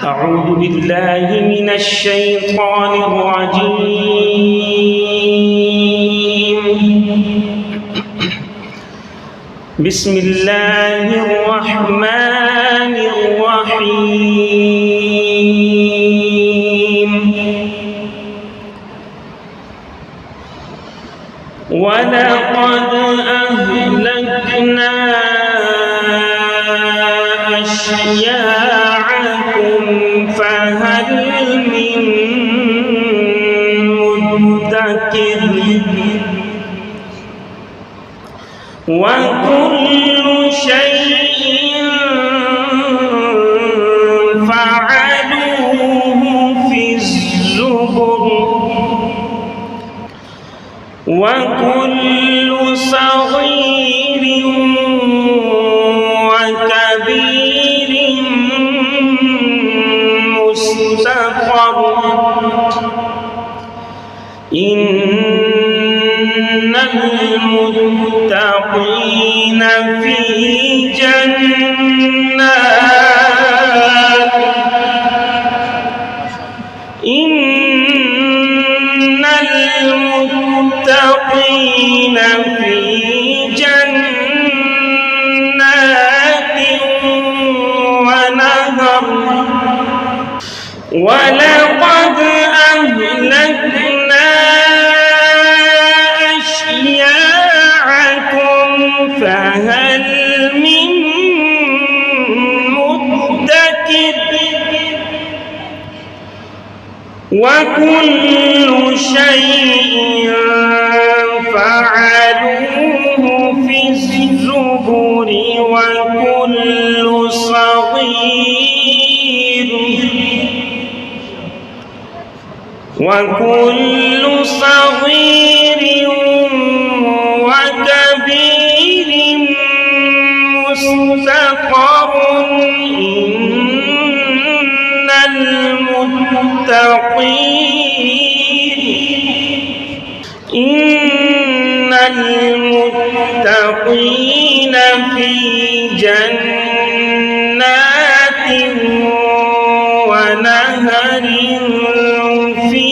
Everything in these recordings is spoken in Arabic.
أعوذ بالله من الشيطان الرجيم. بسم الله الرحمن الرحيم. ولقد أهلكنا أشياعكم فهل من مدكر وكل شيء فعلوه في الزبر وكل صغير وكبير مستقر إن المتقين في جنات إن المتقين في جنات ونهر ولقد أهلكنا أشياعكم فهل من مدكر وكل شيء فعلوه في الزبر وكل صغير وكبير مستقر إن المتقين في جنات ونهر في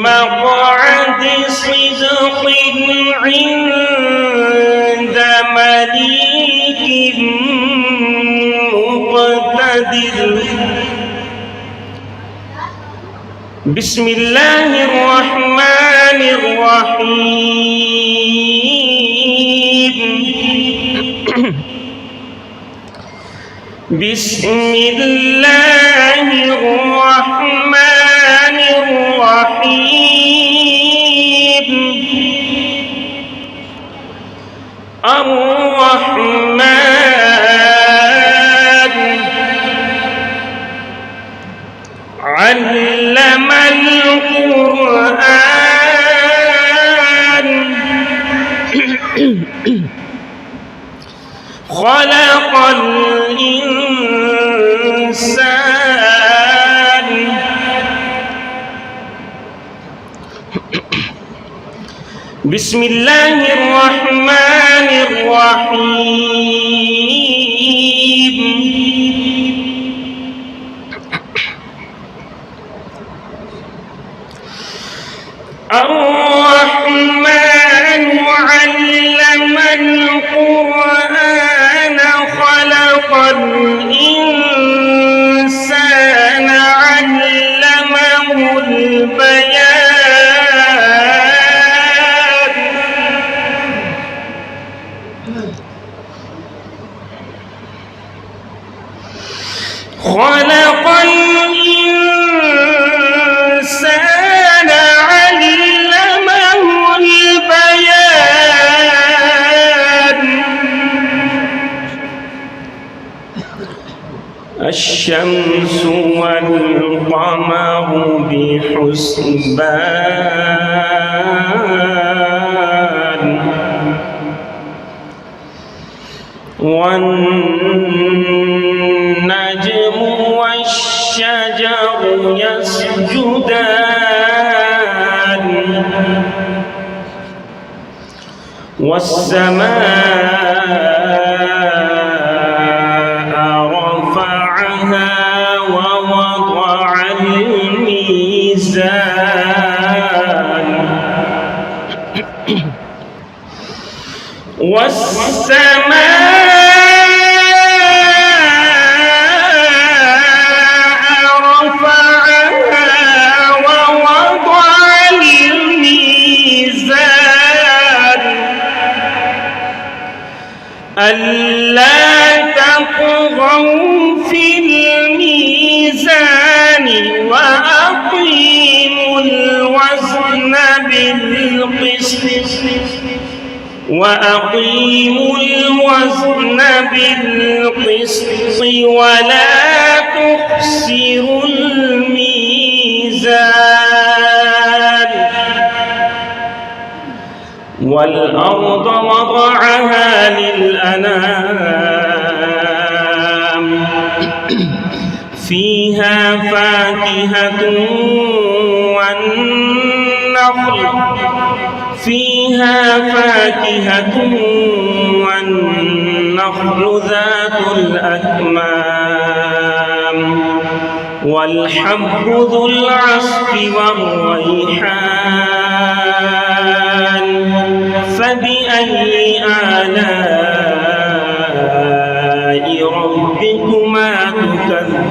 مقعد صدق عند مليك مقتدر. بسم الله الرحمن الرحيم. بسم الله الرحمن الرحيم. الرحمن علم القرآن خلق الإنسان بسم الله الرحمن الرحيم. الرحمن علم القرآن خلق الإنسان علمه البيان خلق الإنسان علمه البيان الشمس والقمر بحسبان والنجم والشجر يسجدان والسماء والسماء رفعها ووضع الميزان ألا تطغوا في الميزان وأقيموا الوزن بالقسط ولا تخسروا الميزان والأرض وضعها للأنام فيها فاكهة والنخل ذات الأكمام والحب ذو العصف والريحان فبأي آلاء ربكما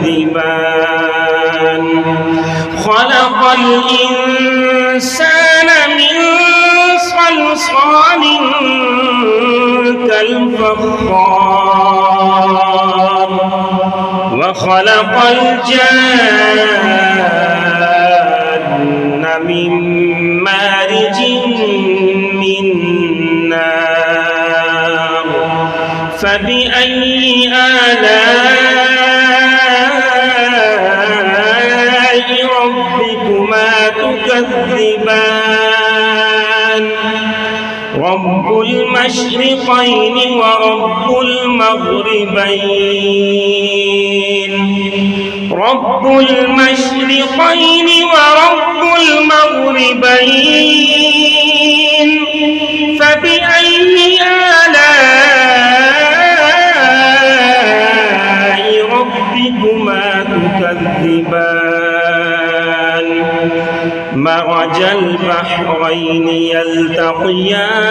تكذبان خلق الإنسان من صلصال كالفخار وخلق الجان من مارج من نار فبأي آلاء ربكما تكذبان رب المشرقين ورب المغربين فبأي آلاء ربكما تكذبان مرج البحرين يلتقيان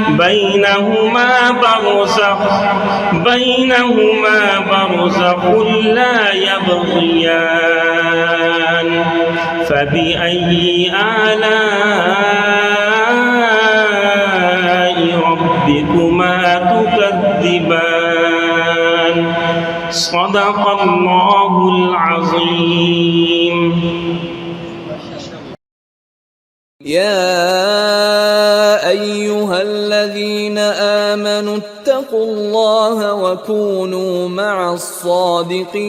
بينهما برزخ لا يبغيان فبأي آلاء ربكما تكذبان صدق الله العظيم. يا أيها الذين آمنوا اتقوا الله وكونوا مع الصادقين